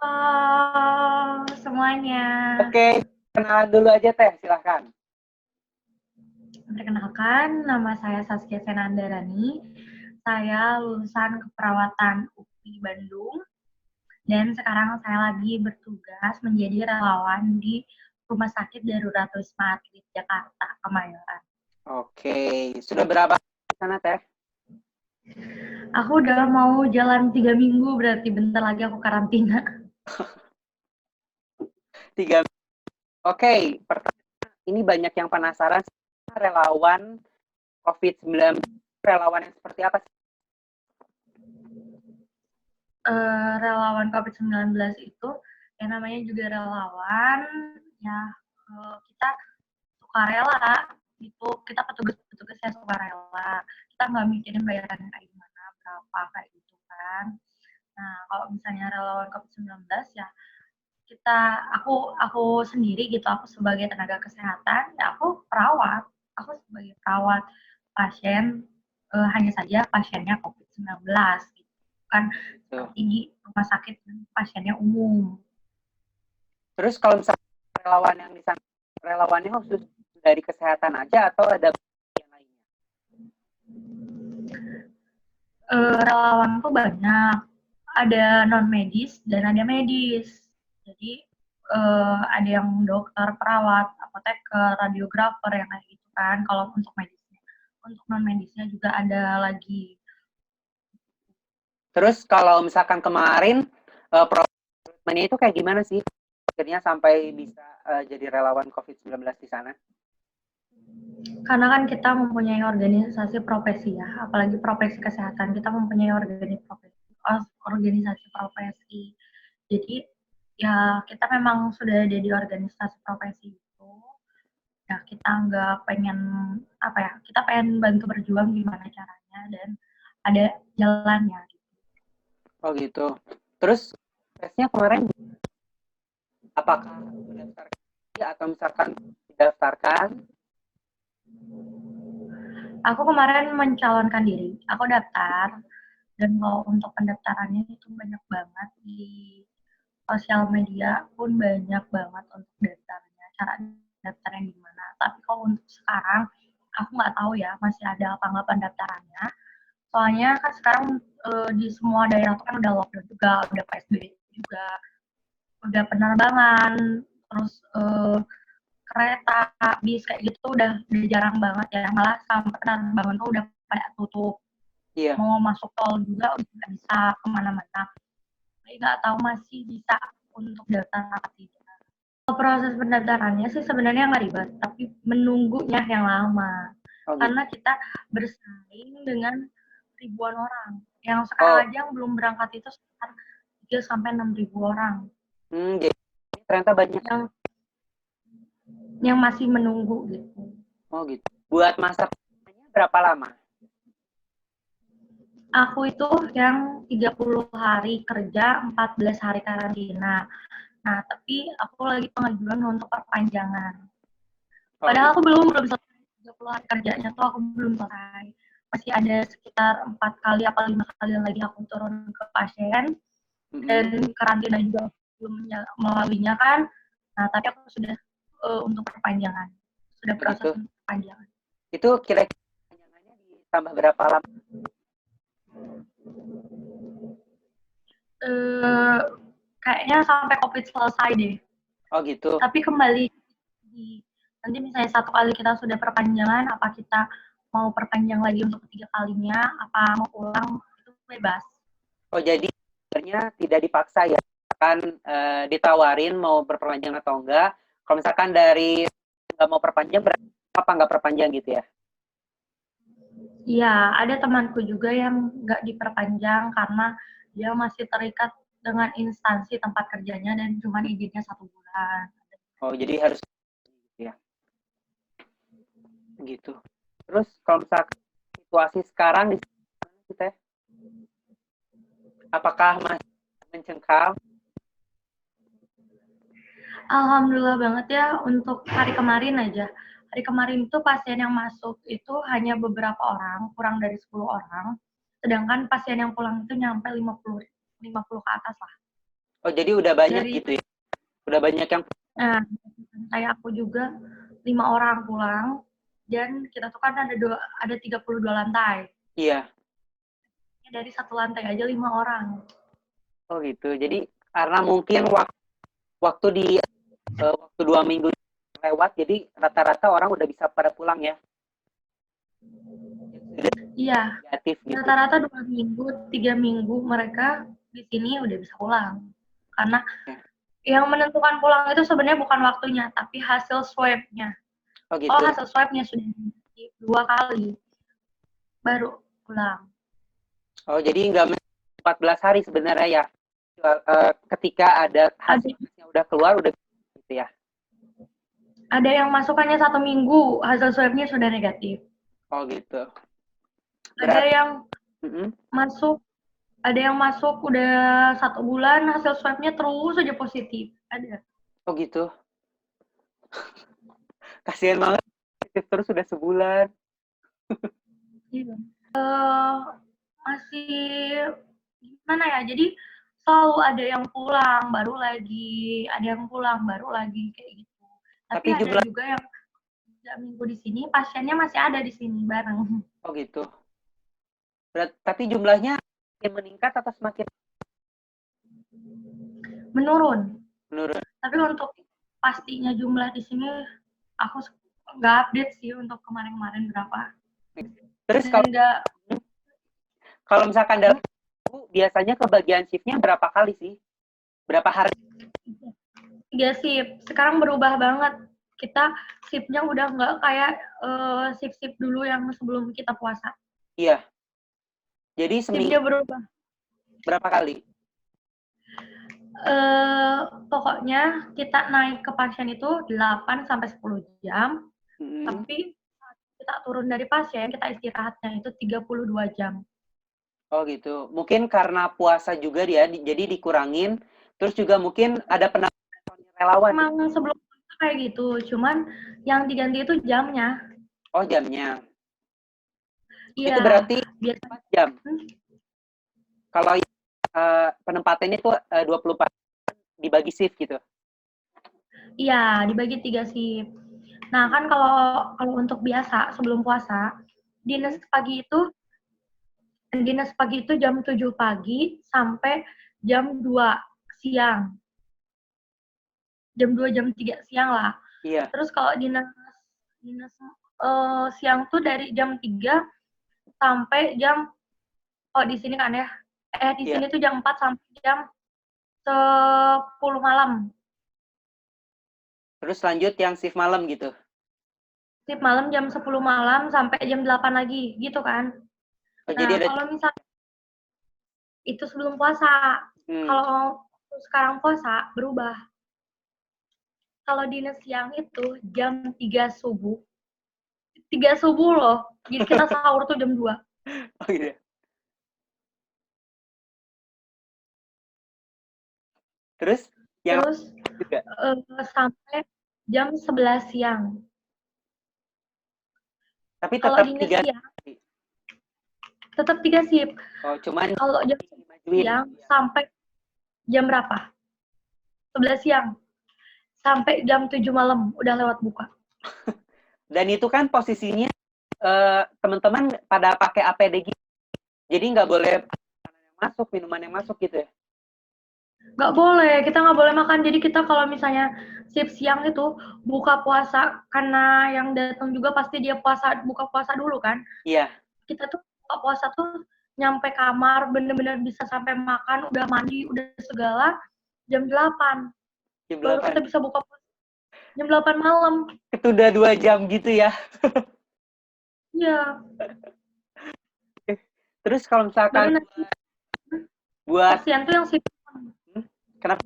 Halo semuanya. Oke, kenalan dulu aja Teh, silahkan. Perkenalkan, nama saya Saskia Senandarani. Saya lulusan keperawatan UPI Bandung dan sekarang saya lagi bertugas menjadi relawan di Rumah Sakit Darurat Wisma Atlet Jakarta, Kemayoran. Oke, sudah berapa di sana Teh? Aku udah mau jalan 3 minggu, berarti bentar lagi aku karantina. 3. Oke, pertama ini banyak yang penasaran relawan COVID-19, relawan yang seperti apa sih? Relawan COVID-19 itu yang namanya juga relawan, ya kita sukarela gitu, kita petugas yang sukarela, kita nggak mikirin bayarannya kayak gimana, berapa kayak gitu kan. Nah kalau misalnya relawan COVID-19 ya aku sendiri gitu, aku sebagai tenaga kesehatan ya aku sebagai perawat pasien, hanya saja pasiennya COVID-19 gitu kan, Tuh. seperti di rumah sakit pasiennya umum. Terus kalau misalnya relawan yang di sana, relawannya khusus dari kesehatan aja atau ada yang lainnya? Relawan tuh banyak, ada non medis dan ada medis. Jadi ada yang dokter, perawat, apoteker, radiografer yang kayak gitu kan. Kalau untuk medisnya, untuk non medisnya juga ada lagi. Terus kalau misalkan kemarin prosesnya itu kayak gimana sih? Akhirnya sampai bisa jadi relawan COVID-19 di sana? Karena kan kita mempunyai organisasi profesi ya, apalagi profesi kesehatan, kita mempunyai organisasi profesi. Jadi ya kita memang sudah ada di organisasi profesi itu. Ya kita nggak pengen apa ya, kita pengen bantu berjuang gimana caranya dan ada jalannya. Oh gitu. Terus tesnya kemarin apakah mendaftarkan atau misalkan didaftarkan? Aku kemarin mencalonkan diri, aku daftar, dan kalau untuk pendaftarannya itu banyak banget di sosial media pun banyak banget untuk daftarnya, cara daftarnya gimana. Tapi kalau untuk sekarang aku nggak tahu ya masih ada apa nggak pendaftarannya. Soalnya kan sekarang di semua daerah itu kan udah lockdown juga, udah PSBB juga, udah penerbangan, terus kereta, bis kayak gitu udah jarang banget ya, malah sampai penerbangan tuh udah pada tutup. Iya. Mau masuk tol juga udah nggak bisa kemana-mana. Jadi nggak tahu masih bisa untuk daftar apa tidak. Proses pendaftarannya sih sebenarnya nggak ribet, tapi menunggunya yang lama. Oh gitu. Karena kita bersaing dengan ribuan orang. Yang sekarang Oh, aja yang belum berangkat itu sekitar 3 sampai 6.000 orang jadi ternyata banyak. yang masih menunggu gitu. Oh gitu. Buat masa kampanye berapa lama? Aku itu yang 30 hari kerja, 14 hari karantina. Nah, tapi aku lagi pengajuan untuk perpanjangan. Oh Padahal gitu. aku belum selesai 30 hari kerjanya tuh aku belum selesai. Masih ada sekitar 4 kali apa 5 kali lagi aku turun ke pasien dan karantina juga belum melaluinya kan. Nah, tapi aku sudah untuk perpanjangan. Sudah proses Gitu. untuk perpanjangan. Itu kira-kira perpanjangannya ditambah berapa lama? Kayaknya sampai COVID selesai deh. Oh gitu. Tapi kembali nanti misalnya 1 kali kita sudah perpanjangan, apa kita mau perpanjang lagi untuk ketiga kalinya, apa mau ulang, itu bebas. Oh jadi sebenarnya tidak dipaksa ya, kan ditawarin mau perpanjang atau enggak. Kalau misalkan dari nggak mau perpanjang, berarti apa nggak perpanjang gitu ya? Iya, ada temanku juga yang nggak diperpanjang karena dia masih terikat dengan instansi tempat kerjanya dan cuma izinnya 1 bulan. Oh jadi harus ya gitu. Terus kalau misalkan situasi sekarang di sana kita, apakah masih mencengkam? Alhamdulillah banget ya untuk hari kemarin aja. Hari kemarin itu pasien yang masuk itu hanya beberapa orang, kurang dari 10 orang. Sedangkan pasien yang pulang itu nyampe 50 ke atas lah. Oh, jadi udah banyak Dari gitu ya? Udah banyak yang... nah, kayak aku juga 5 orang pulang, dan kita tuh kan ada 32 lantai. Iya. Dari satu lantai aja 5 orang. Oh gitu. Jadi karena mungkin waktu di waktu 2 minggu lewat, jadi rata-rata orang udah bisa pada pulang ya. Iya, Negatif gitu. rata-rata 2 minggu, 3 minggu mereka di sini udah bisa pulang. Karena yang menentukan pulang itu sebenarnya bukan waktunya, tapi hasil swab-nya. Oh Oh, gitu. hasil swab-nya sudah negatif 2 kali, baru pulang. Oh, jadi nggak 14 hari sebenarnya ya. Ketika ada Ada, hasilnya udah keluar, udah gitu ya. ada yang masukannya 1 minggu, hasil swab-nya sudah negatif. Oh gitu. Ada Berarti yang masuk ada yang masuk udah 1 bulan, hasil swab-nya terus aja positif. Ada. oh gitu. Kasihan banget. Terus sudah sebulan. Iya. Masih gimana ya? Jadi selalu ada yang pulang, baru lagi, ada yang pulang, baru lagi kayak gitu. Tapi ada jumlah... juga yang 3 minggu di sini, pasiennya masih ada di sini bareng. Oh gitu. Tapi jumlahnya semakin meningkat atau semakin Menurun. menurun? Tapi untuk pastinya jumlah di sini aku nggak update sih untuk kemarin-kemarin berapa. Terus kalau misalkan dalam biasanya kebagian shift-nya berapa kali sih? Berapa hari? 3 shift. Sekarang berubah banget. Kita shift-nya udah nggak kayak shift-shift dulu yang sebelum kita puasa. Iya. Jadi seminggu Shift-nya berubah. berapa kali? Pokoknya kita naik ke pasien itu 8 sampai 10 jam. Tapi kita turun dari pasien, kita istirahatnya itu 32 jam. Oh gitu. Mungkin karena puasa juga dia, jadi dikurangin. Terus juga mungkin ada penambahan relawan. Emang sebelum kayak gitu, cuman yang diganti itu jamnya. Oh, jamnya. Iya. Itu berarti biasa 4 jam. Kalau penempatannya itu 24 dibagi shift gitu. Iya, dibagi 3 shift. Nah, kan kalau untuk biasa sebelum puasa, dinas pagi itu jam 7 pagi sampai jam 2 siang. Jam 2, jam 3 siang lah. Iya. Terus kalau dinas siang tuh dari jam 3 sampai jam, di sini kan ya, di sini tuh jam 4 sampai jam 10 malam. Terus lanjut yang shift malam gitu? Shift malam jam 10 malam sampai jam 8 lagi, gitu kan. Oh, Nah, jadi ada... kalau misalnya itu sebelum puasa. Kalau sekarang puasa, berubah. Kalau dinas siang itu jam 3 subuh. 3 subuh loh. Jadi kita sahur tuh jam 2. Oh iya. Terus juga sampai jam 11 siang. Tapi kalau tetap dinas 3 siang, tetap 3 shift. Oh, cuman kalau jam siang sampai jam berapa? 11 siang. Sampai jam 7 malam udah lewat buka. Dan itu kan posisinya teman-teman pada pakai APD gitu. Jadi nggak boleh minuman yang masuk gitu ya? Nggak boleh, kita nggak boleh makan. Jadi kita kalau misalnya shift siang itu buka puasa, karena yang datang juga pasti dia buka puasa dulu kan. Iya. Kita tuh buka puasa tuh nyampe kamar, bener-bener bisa sampai makan, udah mandi, udah segala, jam 8. Baru kita bisa buka puasa. Jam 8 malam. Ketunda 2 jam gitu ya? Iya. Terus kalau misalkan buat pasien tuh yang shift malam. Kenapa?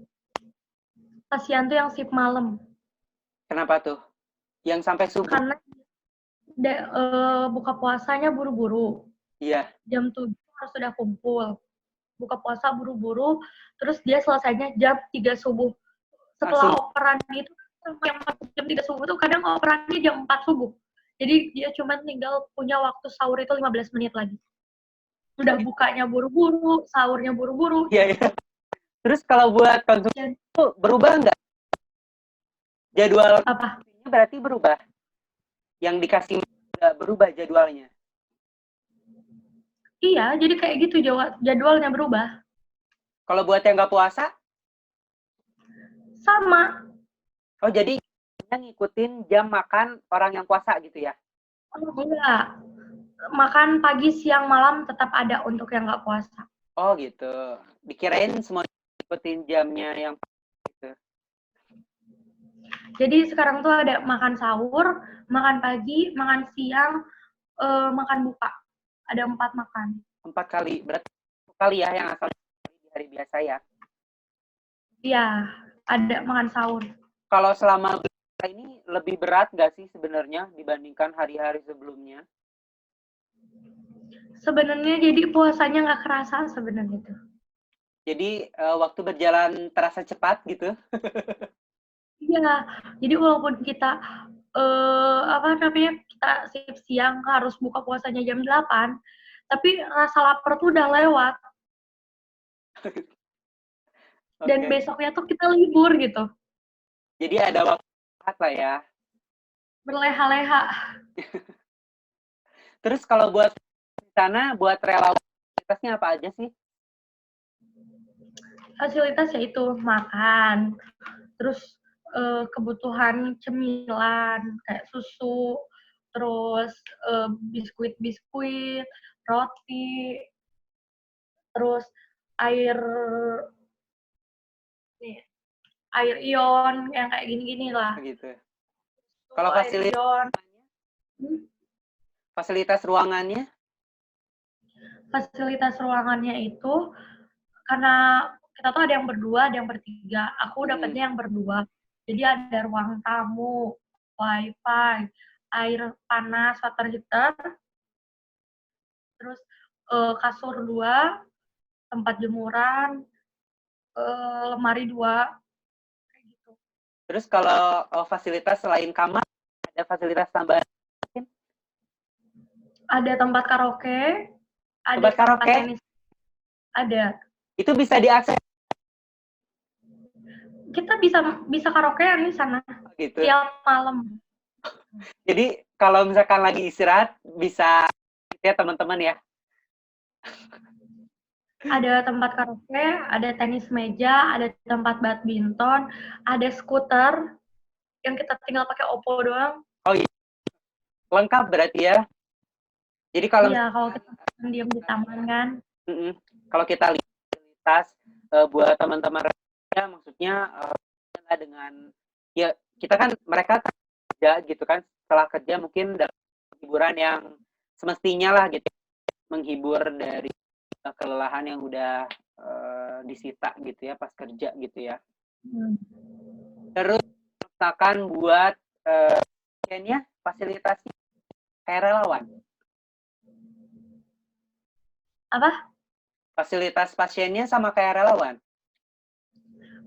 Pasien tuh yang shift malam. Kenapa tuh? Yang sampai subuh? Karena buka puasanya buru-buru. Iya. Jam 7 harus sudah kumpul. Buka puasa buru-buru, terus dia selesainya jam 3 subuh. Setelah operan itu, yang masuk jam 3 subuh tuh kadang operannya jam 4 subuh. Jadi dia cuma tinggal punya waktu sahur itu 15 menit lagi. Udah bukanya buru-buru, sahurnya buru-buru. Iya, iya. Terus kalau buat konsumsi Dan itu berubah nggak? Jadwal apa? konsumsinya berarti berubah. Yang dikasih nggak berubah jadwalnya. Iya, jadi kayak gitu jadwalnya berubah. Kalau buat yang nggak puasa, Sama. oh jadi ngikutin jam makan orang yang puasa gitu ya? Oh, enggak. Makan pagi, siang, malam tetap ada untuk yang nggak puasa. Oh gitu. Dikirain semua ngikutin jamnya yang gitu. Jadi sekarang tuh ada makan sahur, makan pagi, makan siang, makan buka. Ada 4 makan. 4 kali. Berarti 1 kali ya yang asal di hari biasa ya. Iya, ada makan sahur. Kalau selama berpuasa ini lebih berat nggak sih sebenarnya dibandingkan hari-hari sebelumnya? Sebenarnya jadi puasanya nggak kerasa sebenarnya tuh. Jadi waktu berjalan terasa cepat gitu. Iya, jadi walaupun kita apa namanya, kita shift siang harus buka puasanya jam 8, tapi rasa lapar tuh udah lewat. Dan Oke. besoknya tuh kita libur gitu, Jadi ada waktu istirahat lah ya. berleha-leha. Terus kalau buat di sana buat relawan fasilitasnya apa aja sih? Fasilitas yaitu makan, terus kebutuhan cemilan kayak susu, terus biskuit-biskuit, roti, terus air nih, air ion yang kayak gini-gini lah. Gitu. Susu, Kalau air ion. fasilitas ruangannya? Fasilitas ruangannya itu karena kita tuh ada yang berdua, ada yang bertiga. Aku dapetnya yang berdua. Jadi ada ruang tamu, wifi, air panas, water heater, terus kasur 2, tempat jemuran, lemari 2, kayak gitu. Terus kalau fasilitas selain kamar ada fasilitas tambahan? Ada tempat karaoke, ada Tempat tempat karaoke tenis, ada. itu bisa diakses Kita bisa karaokean di sana gitu. tiap malam. Jadi kalau misalkan lagi istirahat bisa ya teman-teman ya. Ada tempat karaoke, ada tenis meja, ada tempat badminton, ada skuter yang kita tinggal pakai Oppo doang. Oh iya, lengkap berarti ya. Jadi kalau Iya, kalau kita diam di taman kan. kalau kita lihat fasilitas buat teman-teman ya maksudnya dengan ya kita kan mereka kerja gitu kan setelah kerja mungkin dapat hiburan yang semestinya lah gitu menghibur dari kelelahan yang udah disita gitu ya pas kerja gitu ya. Terus misalkan buat pasiennya fasilitasnya kayak relawan. Apa? Fasilitas pasiennya sama kayak relawan.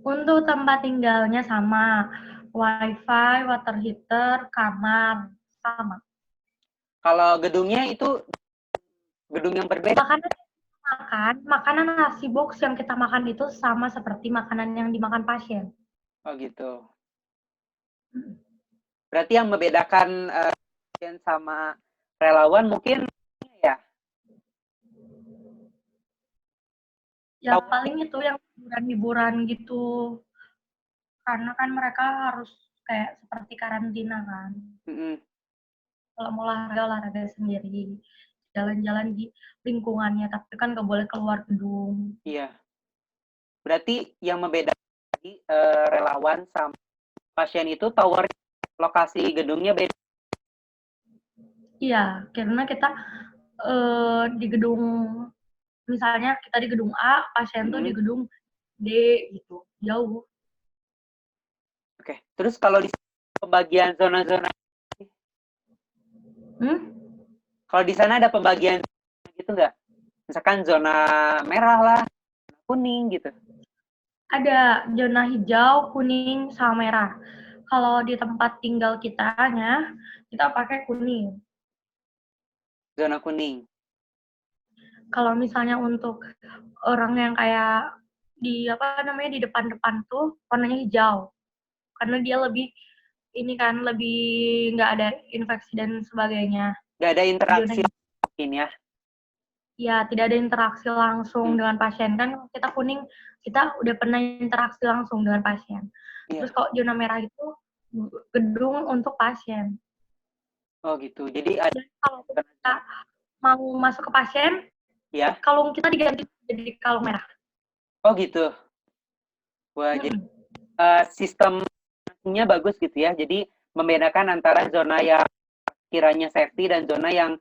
Untuk tempat tinggalnya sama, wifi, water heater, kamar, sama. Kalau gedungnya itu gedung yang berbeda. Makanan nasi box yang kita makan itu sama seperti makanan yang dimakan pasien. Oh gitu. Berarti yang membedakan pasien sama relawan mungkin ya. Ya paling itu yang hiburan-hiburan gitu. Karena kan mereka harus kayak seperti karantina kan. Kalau mau olahraga sendiri. Jalan-jalan di lingkungannya, tapi kan nggak boleh keluar gedung. Iya. Berarti yang membedakan relawan sama pasien itu tower lokasi gedungnya beda. Iya, karena kita di gedung, misalnya kita di gedung A, pasien tuh di gedung D gitu, jauh. Oke, terus kalau di pembagian zona-zona, kalau di sana ada pembagian gitu nggak? Misalkan zona merah lah, kuning gitu. Ada zona hijau, kuning, sama merah. Kalau di tempat tinggal kitanya, kita pakai kuning. Zona kuning. Kalau misalnya untuk orang yang kayak apa namanya, di depan-depan tuh warnanya hijau. Karena dia lebih ini kan, lebih nggak ada infeksi dan sebagainya. Nggak ada interaksi Zona mungkin ya. ya, tidak ada interaksi langsung Hmm, dengan pasien. Kan kita kuning, kita udah pernah interaksi langsung dengan pasien. Terus iya. kalau zona merah itu gedung untuk pasien. Oh gitu. Jadi ada Dan kalau kita mau masuk ke pasien, ya. kalung kita diganti jadi kalung merah. Oh gitu. Wah, jadi sistemnya bagus gitu ya. Jadi membedakan antara zona yang kiranya safety dan zona yang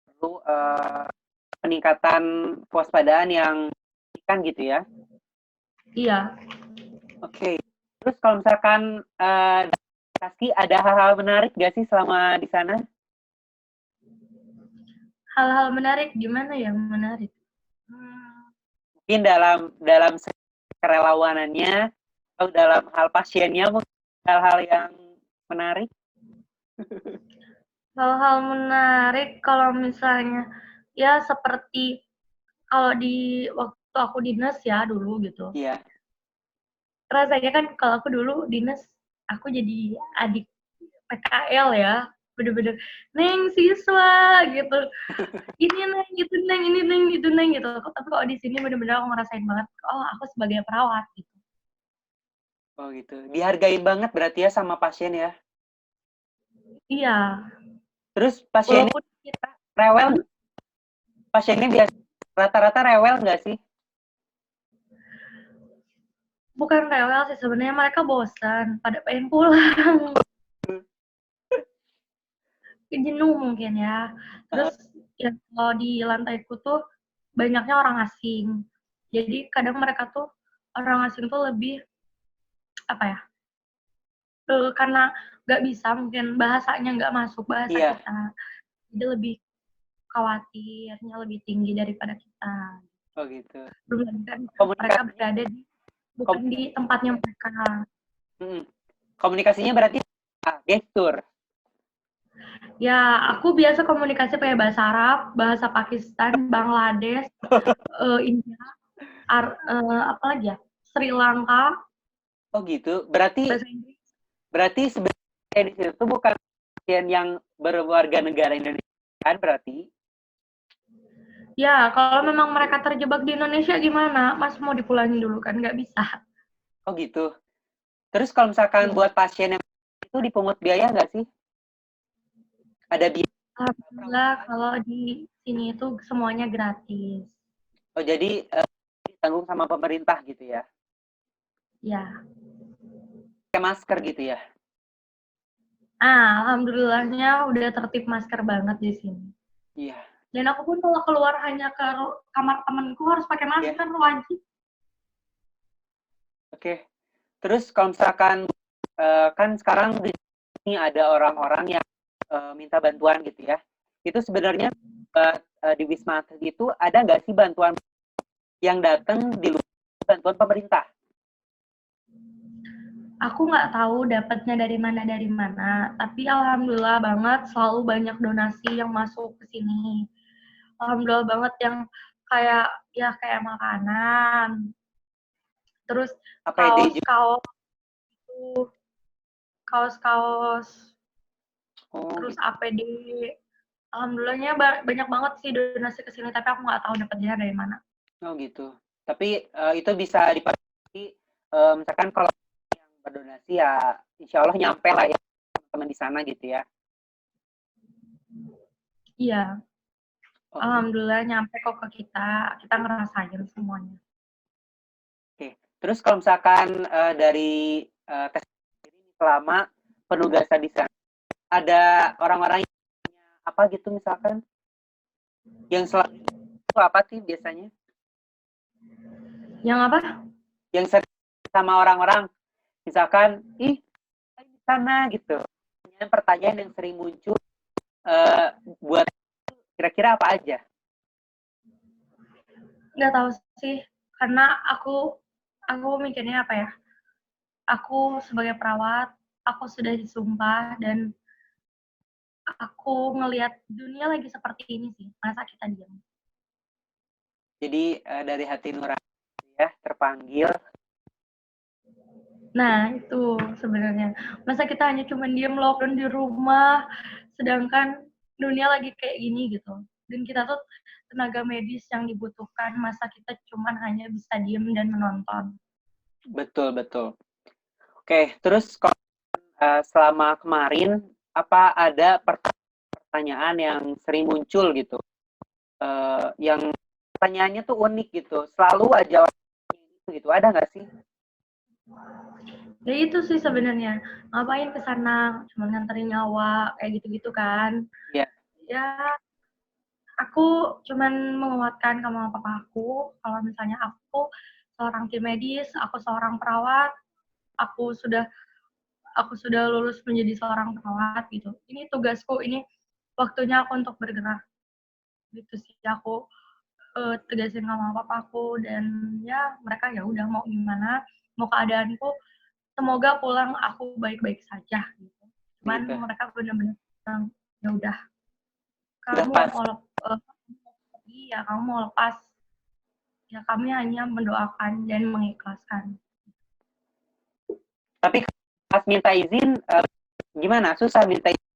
perlu peningkatan kewaspadaan yang kan gitu ya. Iya. Oke. Terus kalau misalkan Saski ada hal-hal menarik gak sih selama di sana? Hal-hal menarik, gimana ya menarik? Mungkin dalam kerelawanannya atau dalam hal pasiennya mungkin hal-hal yang menarik. Hal-hal menarik kalau misalnya ya seperti kalau di waktu aku dinas ya dulu gitu. Iya. Rasanya kan kalau aku dulu dinas, aku jadi adik PKL ya. Bener-bener, Neng siswa gitu. Ini Neng, itu Neng, ini Neng, itu Neng gitu. Tapi kalau di sini bener-bener aku ngerasain banget, oh aku sebagai perawat gitu. Oh gitu. Dihargain banget berarti ya sama pasien ya. Iya, Terus pasiennya walaupun kita rewel, pasiennya biasa rata-rata rewel nggak sih? bukan rewel sih sebenarnya, mereka bosan, pada pengen pulang. Jenuh mungkin ya. Terus ya kalau di lantaiku tuh banyaknya orang asing. Jadi kadang mereka tuh orang asing tuh lebih apa ya? Karena nggak bisa mungkin bahasanya nggak masuk bahasa Iya. kita. Jadi lebih khawatirnya lebih tinggi daripada kita. Oh gitu. Belum lagi kan mereka Komunikasinya, berada di bukan di komunikasinya, tempatnya mereka. komunikasinya berarti gestur. Ya, aku biasa komunikasi pakai bahasa Arab, bahasa Pakistan, Bangladesh, India, apa lagi ya? Sri Lanka, Oh gitu. Berarti bahasa Inggris. berarti sebenarnya di situ bukan pasien yang berwarga negara Indonesia kan berarti? Ya, kalau memang mereka terjebak di Indonesia gimana? Mas mau dipulangin dulu kan? Nggak bisa. Oh gitu. Terus kalau misalkan Ya. buat pasien yang itu dipungut biaya nggak sih? Ada biaya Alhamdulillah perawatan? kalau di sini itu semuanya gratis. Oh jadi ditanggung sama pemerintah gitu ya? Ya. Pakai masker gitu ya? Alhamdulillahnya udah tertib masker banget di sini. Iya. Dan aku pun kalau keluar hanya ke kamar temenku harus pakai Iya. masker, wajib. Oke. Terus kalau misalkan kan sekarang di sini ada orang-orang yang minta bantuan gitu ya. Itu sebenarnya di Wisma Atlet itu ada nggak sih bantuan yang datang di luar bantuan pemerintah? Aku nggak tahu dapatnya dari mana, tapi alhamdulillah banget selalu banyak donasi yang masuk ke sini. Alhamdulillah banget yang kayak ya kayak makanan, terus APD juga. kaos-kaos itu, kaos-kaos, Oh terus gitu. APD. Alhamdulillahnya banyak banget sih donasi ke sini, tapi aku nggak tahu dapatnya dari mana. Oh gitu. Tapi itu bisa dipastikan misalkan kalau yang berdonasi ya insya Allah nyampe lah ya teman-teman di sana gitu ya. Iya, Oke. alhamdulillah nyampe kok ke kita, kita ngerasain semuanya. Oke. Terus kalau misalkan dari tes ini selama penugasan di sana ada orang-orang yang apa gitu misalkan yang selalu itu apa sih biasanya? Yang apa? Yang sering sama orang-orang misalkan ih di sana gitu. Pertanyaan yang sering muncul buat kira-kira apa aja? Nggak tahu sih, karena aku mikirnya apa ya? Aku sebagai perawat, aku sudah disumpah dan aku ngelihat dunia lagi seperti ini sih. Masa kita diam? Jadi dari hati nurani ya, terpanggil. Nah, itu sebenarnya. Masa kita hanya cuma diem lockdown di rumah, sedangkan dunia lagi kayak gini gitu. Dan kita tuh tenaga medis yang dibutuhkan, masa kita cuma hanya bisa diem dan menonton. Betul, betul. Oke, terus selama kemarin, apa ada pertanyaan yang sering muncul gitu? Yang pertanyaannya tuh unik gitu. Selalu aja gitu. Ada nggak sih? Ya itu sih sebenarnya. Ngapain ke sana? Cuma nganterin nyawa, kayak gitu-gitu kan. Iya. Ya, aku cuman menguatkan sama papa aku, kalau misalnya aku seorang tim medis, aku seorang perawat, aku sudah lulus menjadi seorang perawat gitu. Ini tugasku, ini waktunya aku untuk bergerak. Gitu sih aku tegasin sama papaku, dan ya mereka ya udah mau gimana, mau keadaanku semoga pulang aku baik-baik saja gitu. Cuman Gitu. mereka benar-benar bilang, ya udah Udah kamu pas. ya kamu mau lepas, ya kami hanya mendoakan dan mengikhlaskan. Tapi pas minta izin, gimana? Susah minta izin.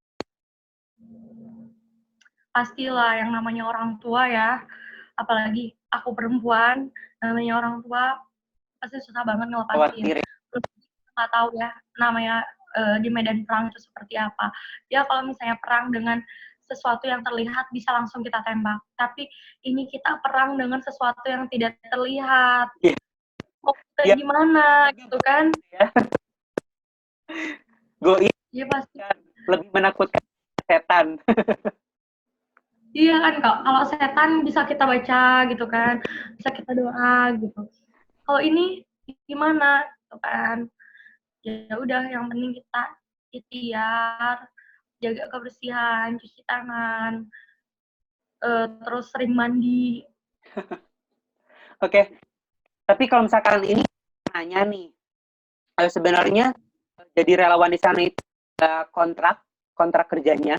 Pastilah yang namanya orang tua ya, apalagi aku perempuan, namanya orang tua pasti susah banget ngelepasin. Khawatir. Terus nggak tahu ya namanya di medan perang itu seperti apa. Ya kalau misalnya perang dengan sesuatu yang terlihat bisa langsung kita tembak, tapi ini kita perang dengan sesuatu yang tidak terlihat. Iya. Mau Ya, gimana gitu kan? ya. Goib Iya pasti. kan lebih menakutkan setan. Iya kan, kalau setan bisa kita baca gitu kan, bisa kita doa gitu. Kalau ini gimana gitu kan? Ya udah yang penting kita ikhtiar, jaga kebersihan, cuci tangan, terus sering mandi. Oke, tapi kalau misalkan ini nanya nih, sebenarnya jadi relawan di sana itu kontrak kerjanya.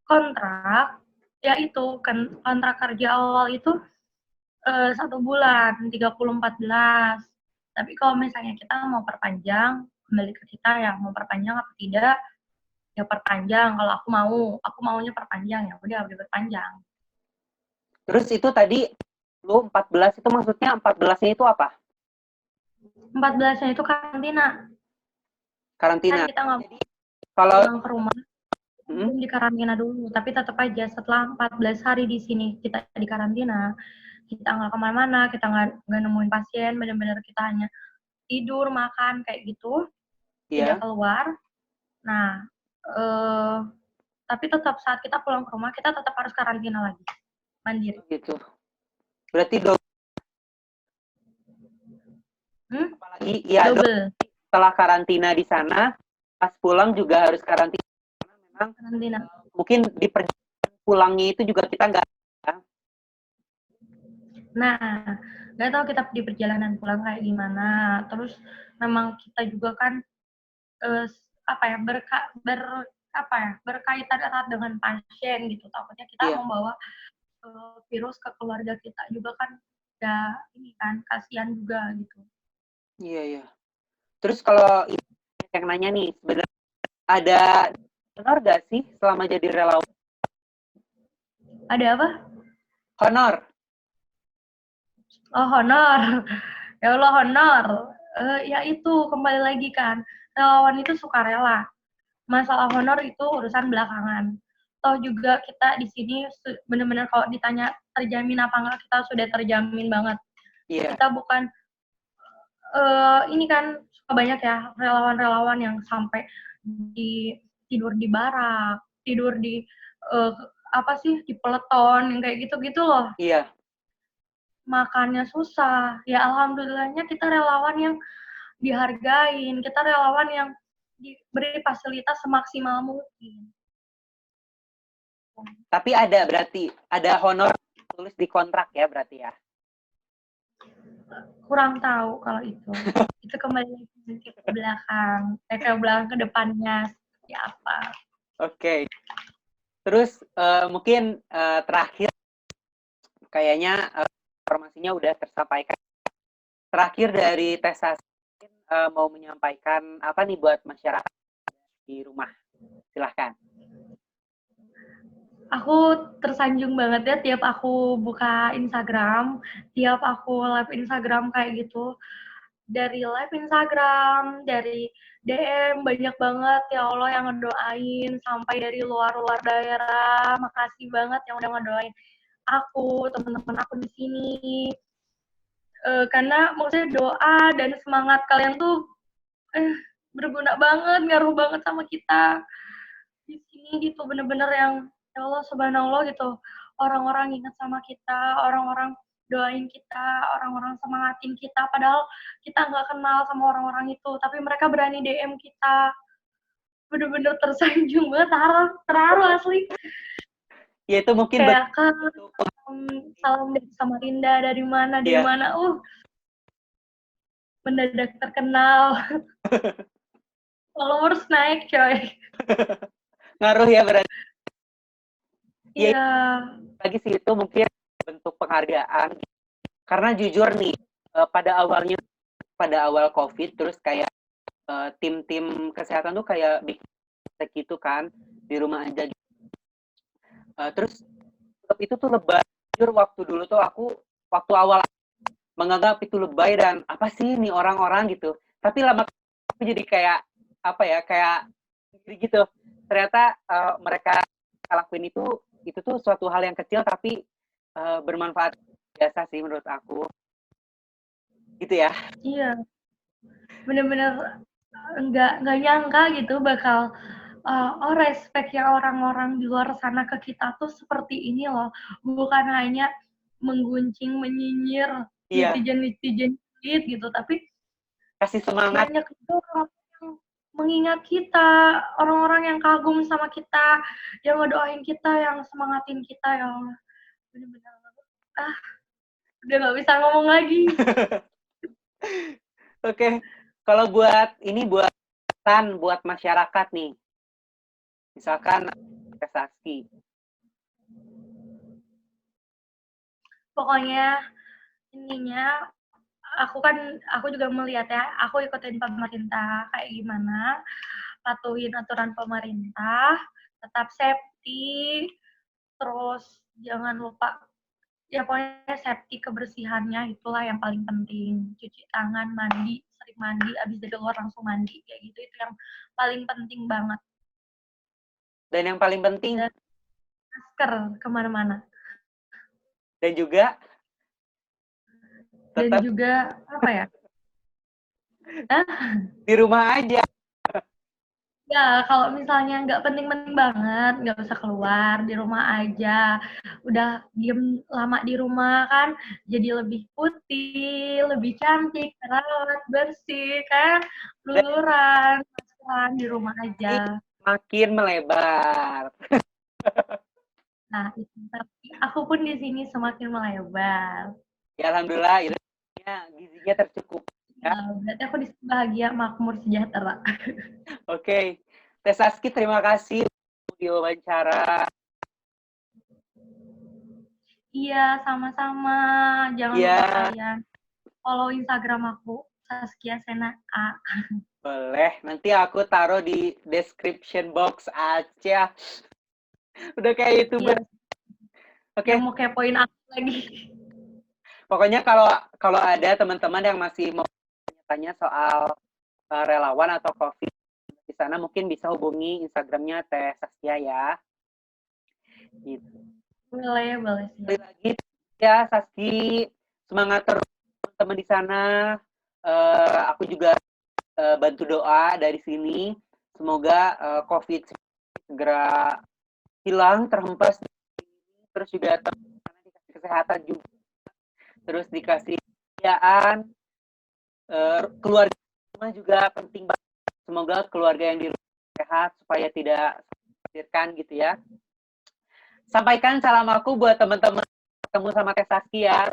Kontrak, ya itu kan kontrak kerja awal itu 1 bulan, 30/14. Tapi kalau misalnya kita mau perpanjang, kembali ke kita yang mau perpanjang apa tidak, ya perpanjang. Kalau aku maunya perpanjang, ya udah berpanjang. Terus itu tadi lu 14 itu maksudnya 14-nya itu apa? 14-nya itu karantina. Karantina. Kan kita nggak Jadi kalau pulang ke rumah, belum di karantina dulu. Tapi tetap aja setelah 14 hari di sini kita di karantina, kita nggak kemana-mana, kita nggak nemuin pasien, benar-benar kita hanya tidur, makan, kayak gitu, tidak iya, keluar. Nah, tapi tetap saat kita pulang ke rumah, kita tetap harus karantina lagi, mandiri. gitu. Berarti apalagi ya Double setelah karantina di sana, pas pulang juga harus karantina. Memang karantina. mungkin di perjalanan pulangnya itu juga kita nggak. Nah, nggak tahu kita di perjalanan pulang kayak gimana. Terus memang kita juga kan eh, apa ya berkaitan erat dengan pasien gitu. Takutnya kita Iya, membawa virus ke keluarga kita juga kan, ya ini kan kasihan juga gitu. iya, iya. Terus kalau yang nanya nih, sebenarnya ada honor gak sih selama jadi relawan? Ada apa? Honor. Oh, honor. Ya Allah, honor. Ya itu kembali lagi kan, relawan itu sukarela. Masalah honor itu urusan belakangan. Toh juga kita di sini benar-benar kalau ditanya terjamin apa enggak, kita sudah terjamin banget. Iya, Kita bukan ini kan suka banyak ya relawan-relawan yang sampai tidur di barak, tidur di uh, apa sih di peleton yang kayak gitu-gitu loh. iya, Makannya susah. Ya alhamdulillahnya kita relawan yang dihargain, kita relawan yang diberi fasilitas semaksimal mungkin. tapi ada berarti ada honor tulis di kontrak ya berarti ya. Kurang tahu kalau itu. Itu kembali ke belakang, ke belakang ke depannya seperti apa. Oke. Terus mungkin terakhir kayaknya informasinya udah tersampaikan. Terakhir dari Teh Saskia, mau menyampaikan apa nih buat masyarakat di rumah? Silahkan. Aku tersanjung banget ya tiap aku buka Instagram, tiap aku live Instagram kayak gitu. Dari live Instagram, dari DM banyak banget ya Allah yang ngedoain sampai dari luar-luar daerah. Makasih banget yang udah ngedoain aku, teman-teman aku di sini. Karena maksudnya doa dan semangat kalian tuh berguna banget, ngaruh banget sama kita di sini gitu, bener-bener yang ya Allah subhanallah gitu, orang-orang ingat sama kita, orang-orang doain kita, orang-orang semangatin kita, padahal kita nggak kenal sama orang-orang itu, tapi mereka berani DM kita, bener-bener tersanjung banget, terharu asli. Ya itu mungkin Kayak kan salam dari Samarinda, dari mana, mendadak terkenal. Followers naik coy. Ngaruh ya berarti. Iya. Lagi sih itu mungkin bentuk penghargaan. Karena jujur nih, pada awal COVID, terus kayak tim-tim kesehatan tuh kayak bikin gitu kan, di rumah aja. Terus itu tuh lebay. Jujur waktu dulu tuh waktu awal menganggap itu lebay dan apa sih nih orang-orang gitu. Tapi lama aku jadi kayak apa ya, kayak gitu. Ternyata mereka lakuin itu tuh suatu hal yang kecil tapi bermanfaat biasa sih menurut aku. Gitu ya. Iya. Bener-bener nggak nyangka gitu bakal respect ya orang-orang di luar sana ke kita tuh seperti ini loh, bukan hanya menggunjing, menyinyir Iya. netizen gitu, tapi Kasih semangat. banyak itu orang yang mengingat kita, orang-orang yang kagum sama kita, yang ngedoain kita, yang semangatin kita, ya Allah. Bener-bener udah nggak bisa ngomong lagi. Oke. Kalau buat pesan buat masyarakat nih. Misalkan investasi. Pokoknya intinya aku juga melihat ya, aku ikutin pemerintah kayak gimana, patuhin aturan pemerintah, tetap safety, terus jangan lupa ya pokoknya safety, kebersihannya itulah yang paling penting. Cuci tangan, mandi, sering mandi, abis dari luar langsung mandi kayak gitu, itu yang paling penting banget. Dan yang paling penting dan masker kemana-mana. Dan juga Dan tetap juga apa ya? di rumah aja. Ya, kalau misalnya nggak penting-penting banget, nggak usah keluar, di rumah aja. Udah diem lama di rumah kan, jadi lebih putih, lebih cantik, terawat, bersih, kan? Dan Luluran, maskeran di rumah aja. makin melebar. Nah, itu. Tapi aku pun di sini semakin melebar. Ya alhamdulillah, gizinya tercukup. Ya. Berarti aku di sini bahagia, makmur, sejahtera. Oke. Teh Saski, terima kasih untuk diwawancara. Iya, sama-sama. Jangan lupa kalian follow Instagram aku, Saskia Sena A. Boleh, nanti aku taruh di description box aja. Udah kayak YouTuber. Iya. Oke. Yang mau kepoin aku lagi. Pokoknya kalau ada teman-teman yang masih mau tanya soal relawan atau COVID di sana, mungkin bisa hubungi Instagramnya Teh Saskia ya. Gitu. Boleh sih. Sekali lagi ya Saski, semangat terus teman-teman di sana. Aku juga bantu doa dari sini. Semoga COVID segera hilang, terhempas. Terus juga dikasih kesehatan juga. Terus dikasih kerjaan. Keluarga juga penting banget. Semoga keluarga yang di rumah sehat supaya tidak khawatirkan gitu ya. Sampaikan salam aku buat teman-teman ketemu sama Teh Saski ya.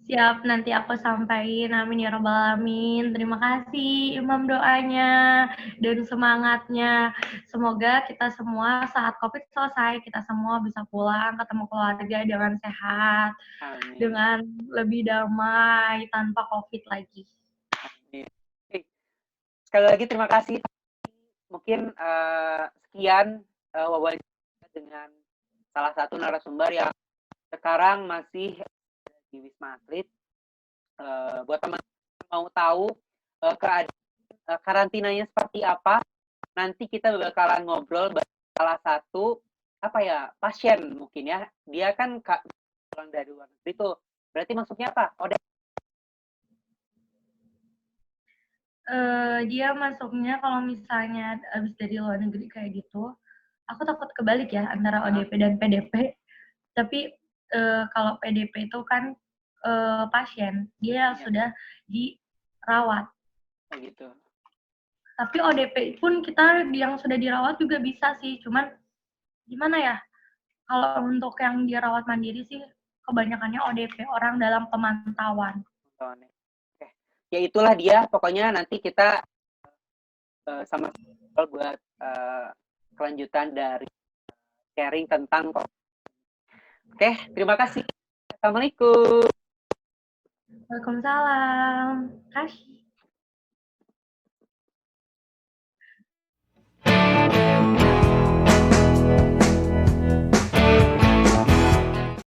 Siap, nanti aku sampaikan. Amin ya rabbal alamin. Terima kasih Imam doanya dan semangatnya. Semoga kita semua saat COVID selesai, kita semua bisa pulang ketemu keluarga dengan sehat, Amin. dengan lebih damai, tanpa COVID lagi. Amin. Sekali lagi terima kasih. Mungkin sekian wawancara dengan salah satu narasumber yang sekarang masih di Wisma Atlet. Buat teman-teman mau tahu keadaan karantinanya seperti apa, nanti kita bakalan ngobrol salah satu pasien mungkin ya. Dia kan pulang dari luar negeri tuh. Berarti maksudnya apa? Dia masuknya kalau misalnya abis dari luar negeri kayak gitu, aku takut kebalik ya antara ODP dan PDP. Tapi kalau PDP itu kan pasien, dia sudah dirawat. Gitu. Tapi ODP pun kita yang sudah dirawat juga bisa sih, cuman gimana ya? Kalau untuk yang dirawat mandiri sih kebanyakannya ODP, orang dalam pemantauan. Ya itulah dia, pokoknya nanti kita sama buat kelanjutan dari sharing tentang Oke, terima kasih. Assalamualaikum. Waalaikumsalam. Kasih.